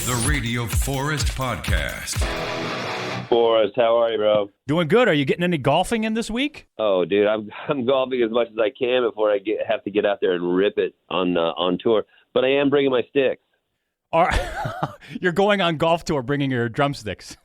The Radio Forest Podcast. Forrest, how are you, bro? Doing good. Are you getting any golfing in this week? Oh, dude, I'm golfing as much as I can before I have to get out there and rip it on tour. But I am bringing my sticks. You're going on golf tour bringing your drumsticks.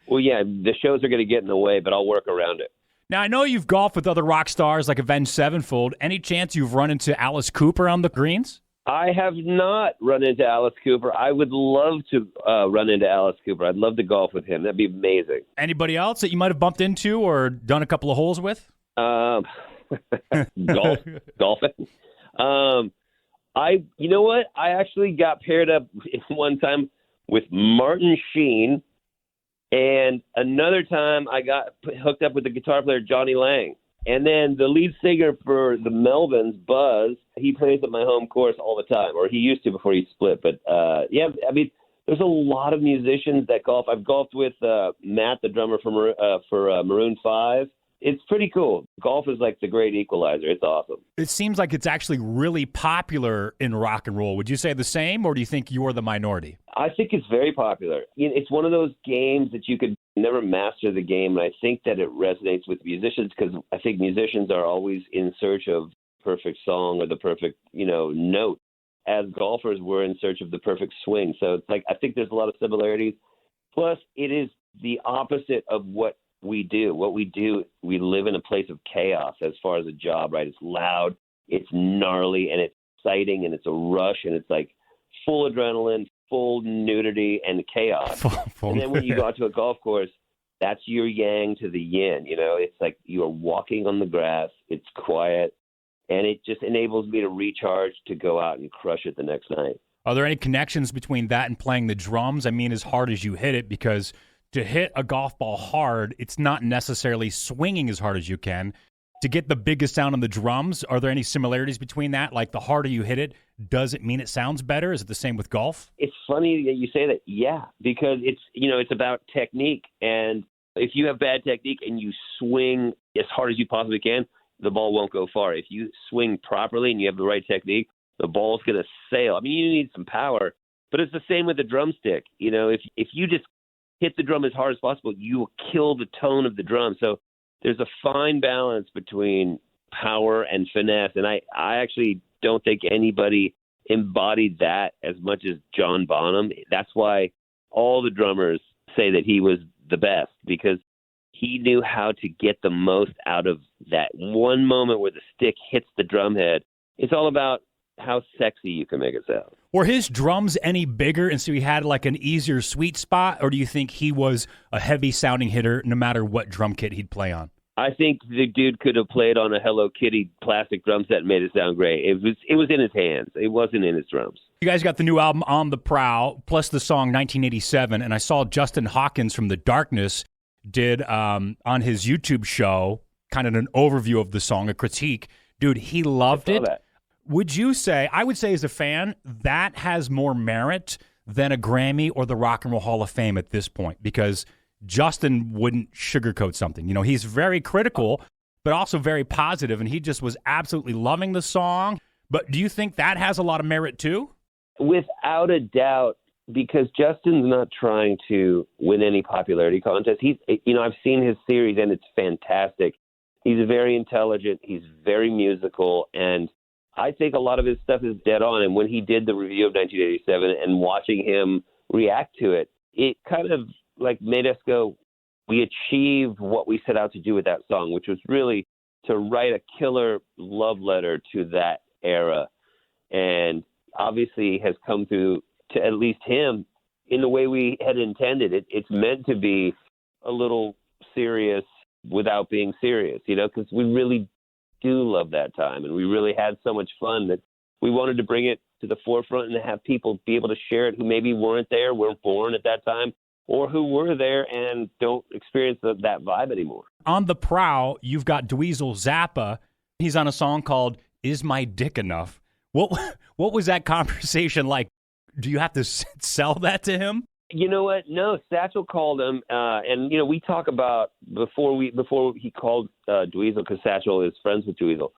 Well, yeah, the shows are going to get in the way, but I'll work around it. Now, I know you've golfed with other rock stars like Avenged Sevenfold. Any chance you've run into Alice Cooper on the greens? I have not run into Alice Cooper. I would love to run into Alice Cooper. I'd love to golf with him. That'd be amazing. Anybody else that you might have bumped into or done a couple of holes with? Golfing. You know what? I actually got paired up one time with Martin Sheen, and another time I got hooked up with the guitar player Johnny Lang. And then the lead singer for the Melvins, Buzz, he plays at my home course all the time, or he used to before he split. But, yeah, I mean, there's a lot of musicians that golf. I've golfed with Matt, the drummer for Maroon 5. It's pretty cool. Golf is like the great equalizer. It's awesome. It seems like it's actually really popular in rock and roll. Would you say the same, or do you think you're the minority? I think it's very popular. It's one of those games that you could never master the game, and I think that it resonates with musicians because I think musicians are always in search of perfect song or the perfect, note. As golfers, we're in search of the perfect swing. So it's like I think there's a lot of similarities. Plus, it is the opposite of what we do. What we do, we live in a place of chaos as far as a job, right? It's loud, it's gnarly, and it's exciting, and it's a rush, and it's like full adrenaline, full nudity, and chaos. And then when you go out to a golf course, that's your yang to the yin. It's like you are walking on the grass, it's quiet, and it just enables me to recharge to go out and crush it the next night. Are there any connections between that and playing the drums? I mean, as hard as you hit it, because to hit a golf ball hard, it's not necessarily swinging as hard as you can. To get the biggest sound on the drums, are there any similarities between that? Like the harder you hit it, does it mean it sounds better? Is it the same with golf? It's funny that you say that, yeah, because it's about technique. And if you have bad technique and you swing as hard as you possibly can, the ball won't go far. If you swing properly and you have the right technique, the ball's going to sail. I mean, you need some power, but it's the same with the drumstick. If you just hit the drum as hard as possible, you will kill the tone of the drum. So there's a fine balance between power and finesse. And I actually don't think anybody embodied that as much as John Bonham. That's why all the drummers say that he was the best, because he knew how to get the most out of that one moment where the stick hits the drum head. It's all about how sexy you can make it sound. Were his drums any bigger, and so he had like an easier sweet spot, or do you think he was a heavy-sounding hitter no matter what drum kit he'd play on? I think the dude could have played on a Hello Kitty plastic drum set and made it sound great. It was in his hands. It wasn't in his drums. You guys got the new album On the Prowl, plus the song 1987, and I saw Justin Hawkins from The Darkness did on his YouTube show kind of an overview of the song, a critique. Dude, he loved it. That. Would you say, I would say as a fan, that has more merit than a Grammy or the Rock and Roll Hall of Fame at this point? Because Justin wouldn't sugarcoat something. He's very critical, but also very positive, and he just was absolutely loving the song. But do you think that has a lot of merit too? Without a doubt, because Justin's not trying to win any popularity contest. I've seen his series, and it's fantastic. He's very intelligent. He's very musical, and I think a lot of his stuff is dead on. And when he did the review of 1987 and watching him react to it, it kind of like made us go, we achieved what we set out to do with that song, which was really to write a killer love letter to that era. And obviously has come through to at least him in the way we had intended it. It's meant to be a little serious without being serious, because we really do love that time, and we really had so much fun that we wanted to bring it to the forefront and have people be able to share it who maybe weren't born at that time, or who were there and don't experience that vibe anymore. On the Prowl, you've got Dweezil Zappa. He's on a song called Is My Dick Enough? What was that conversation like? Do you have to sell that to him? You know what? No, Satchel called him, and we talk about before he called Dweezil, because Satchel is friends with Dweezil.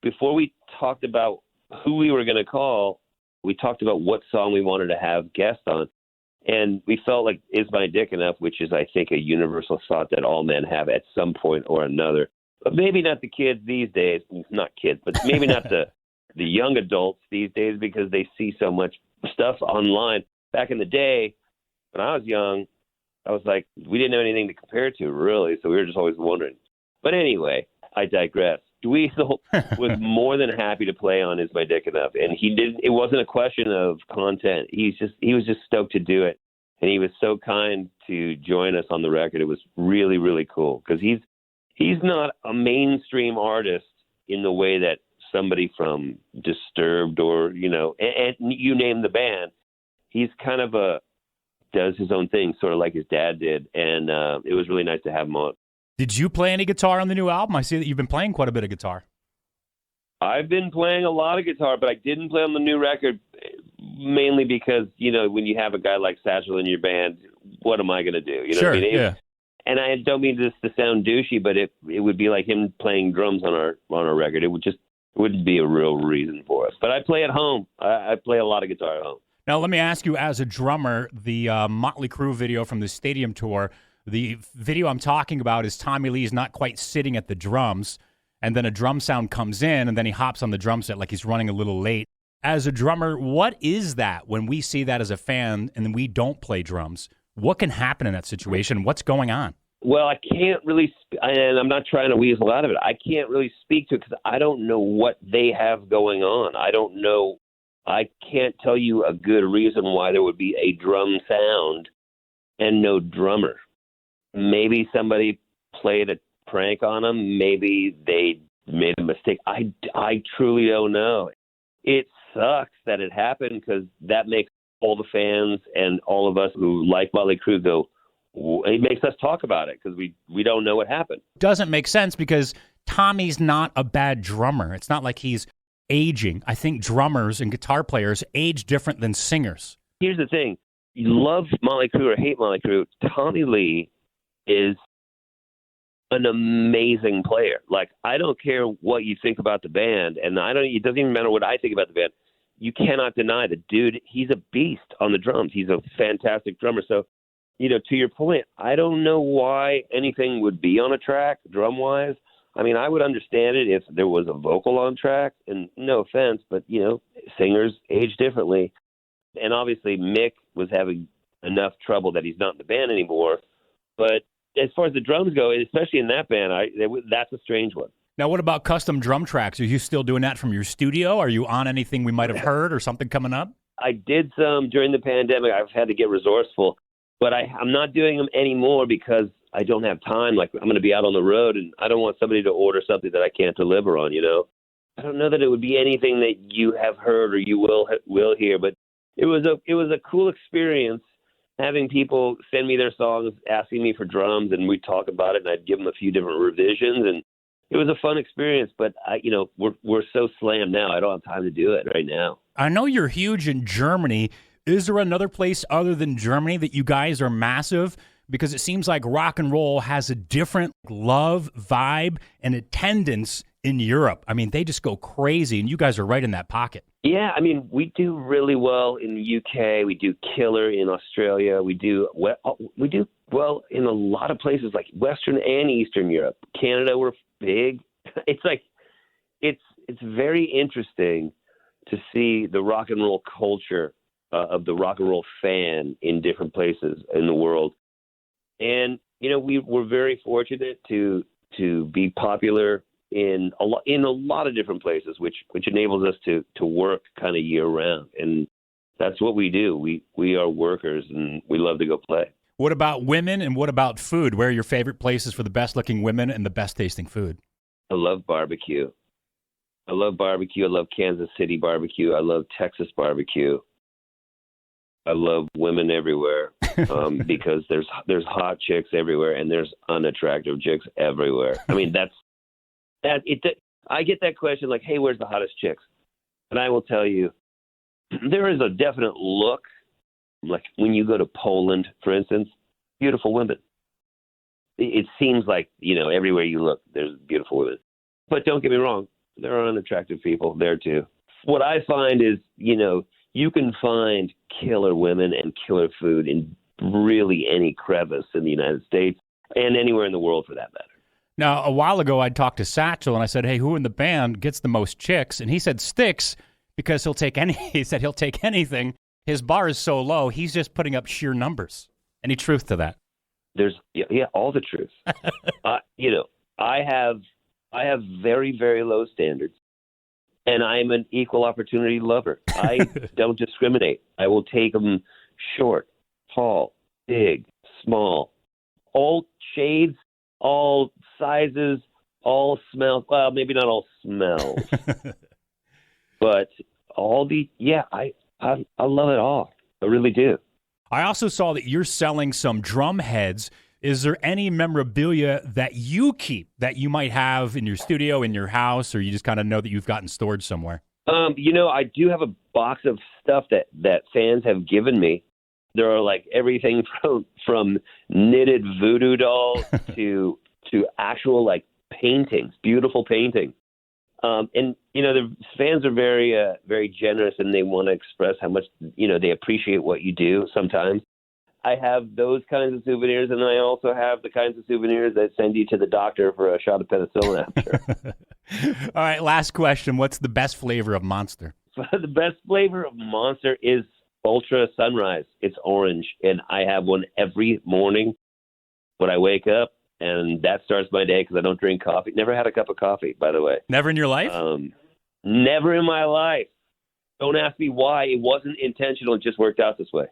Before we talked about who we were going to call, we talked about what song we wanted to have guests on, And we felt like, is my dick enough, which is, I think, a universal thought that all men have at some point or another. But maybe not the kids these days, not kids, but maybe not the young adults these days, because they see so much stuff online. Back in the day, when I was young, I was like, we didn't have anything to compare to, really, so we were just always wondering. But anyway, I digress. Dweezil was more than happy to play on Is My Dick Enough, and it wasn't a question of content. He was just stoked to do it, and he was so kind to join us on the record. It was really, really cool, because he's not a mainstream artist in the way that somebody from Disturbed or, and you name the band. He's kind of does his own thing, sort of like his dad did, and it was really nice to have him on. Did you play any guitar on the new album? I see that you've been playing quite a bit of guitar. I've been playing a lot of guitar, but I didn't play on the new record, mainly because, when you have a guy like Satchel in your band, what am I going to do? You know sure, what I mean? yeah. And I don't mean this to sound douchey, but it would be like him playing drums on our record. It wouldn't be a real reason for us. But I play at home. I play a lot of guitar at home. Now, let me ask you, as a drummer, the Motley Crue video from the stadium tour, the video I'm talking about is Tommy Lee's not quite sitting at the drums, and then a drum sound comes in, and then he hops on the drum set like he's running a little late. As a drummer, what is that when we see that as a fan and then we don't play drums? What can happen in that situation? What's going on? Well, I can't really, and I'm not trying to weasel out of it. I can't really speak to it because I don't know what they have going on. I don't know. I can't tell you a good reason why there would be a drum sound and no drummer. Maybe somebody played a prank on them. Maybe they made a mistake. I truly don't know. It sucks that it happened because that makes all the fans and all of us who like Motley Crue go, it makes us talk about it because we don't know what happened. Doesn't make sense because Tommy's not a bad drummer. It's not like he's aging. I think drummers and guitar players age different than singers. Here's the thing. You love Motley Crue or hate Motley Crue, Tommy Lee is an amazing player. Like, I don't care what you think about the band, and it doesn't even matter what I think about the band. You cannot deny the dude, he's a beast on the drums. He's a fantastic drummer. So, to your point, I don't know why anything would be on a track drum-wise. I mean, I would understand it if there was a vocal on track, and no offense, but, singers age differently. And obviously Mick was having enough trouble that he's not in the band anymore. But as far as the drums go, especially in that band, that's a strange one. Now, what about custom drum tracks? Are you still doing that from your studio? Are you on anything we might have heard or something coming up? I did some during the pandemic. I've had to get resourceful, but I'm not doing them anymore because I don't have time. Like, I'm going to be out on the road, and I don't want somebody to order something that I can't deliver on, I don't know that it would be anything that you have heard or you will hear, but it was a cool experience having people send me their songs, asking me for drums, and we'd talk about it, and I'd give them a few different revisions, and it was a fun experience. But we're so slammed now. I don't have time to do it right now. I know you're huge in Germany. Is there another place other than Germany that you guys are massive? Because it seems like rock and roll has a different love, vibe, and attendance in Europe. I mean, they just go crazy, and you guys are right in that pocket. Yeah, I mean, we do really well in the UK. We do killer in Australia. We do well in a lot of places like Western and Eastern Europe. Canada, we're big. It's like it's very interesting to see the rock and roll culture of the rock and roll fan in different places in the world. And we're very fortunate to be popular in a lot of different places, which enables us to work kind of year round. And that's what we do. We are workers, and we love to go play. What about women, and what about food? Where are your favorite places for the best looking women and the best tasting food? I love barbecue. I love Kansas City barbecue. I love Texas barbecue. I love women everywhere because there's hot chicks everywhere, and there's unattractive chicks everywhere. I mean, I get that question like, hey, where's the hottest chicks? And I will tell you, there is a definite look. Like when you go to Poland, for instance, beautiful women. It seems like, everywhere you look, there's beautiful women. But don't get me wrong, there are unattractive people there too. What I find is, you you can find killer women and killer food in really any crevice in the United States and anywhere in the world for that matter. Now, a while ago, I talked to Satchel, and I said, hey, who in the band gets the most chicks? And he said Stix, because he said he'll take anything. His bar is so low, he's just putting up sheer numbers. Any truth to that? There's all the truth. I have very, very low standards, and I'm an equal opportunity lover. I don't discriminate. I will take them short, tall, big, small, all shades, all sizes, all smells. Well, maybe not all smells, but all I love it all. I really do. I also saw that you're selling some drum heads. Is there any memorabilia that you keep that you might have in your studio, in your house, or you just kind of know that you've gotten stored somewhere? I do have a box of stuff that fans have given me. There are like everything from knitted voodoo dolls to actual like paintings, beautiful paintings. And the fans are very, very generous, and they want to express how much, they appreciate what you do sometimes. I have those kinds of souvenirs, and I also have the kinds of souvenirs that send you to the doctor for a shot of penicillin after. All right, last question. What's the best flavor of Monster? The best flavor of Monster is Ultra Sunrise. It's orange, and I have one every morning when I wake up, and that starts my day because I don't drink coffee. Never had a cup of coffee, by the way. Never in your life? Never in my life. Don't ask me why. It wasn't intentional. It just worked out this way.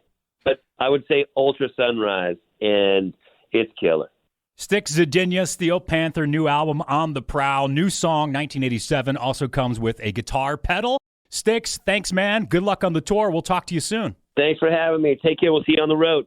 But I would say Ultra Sunrise, and it's killer. Stix Zadinia, Steel Panther, new album On the Prowl, new song, 1987, also comes with a guitar pedal. Stix, thanks, man. Good luck on the tour. We'll talk to you soon. Thanks for having me. Take care. We'll see you on the road.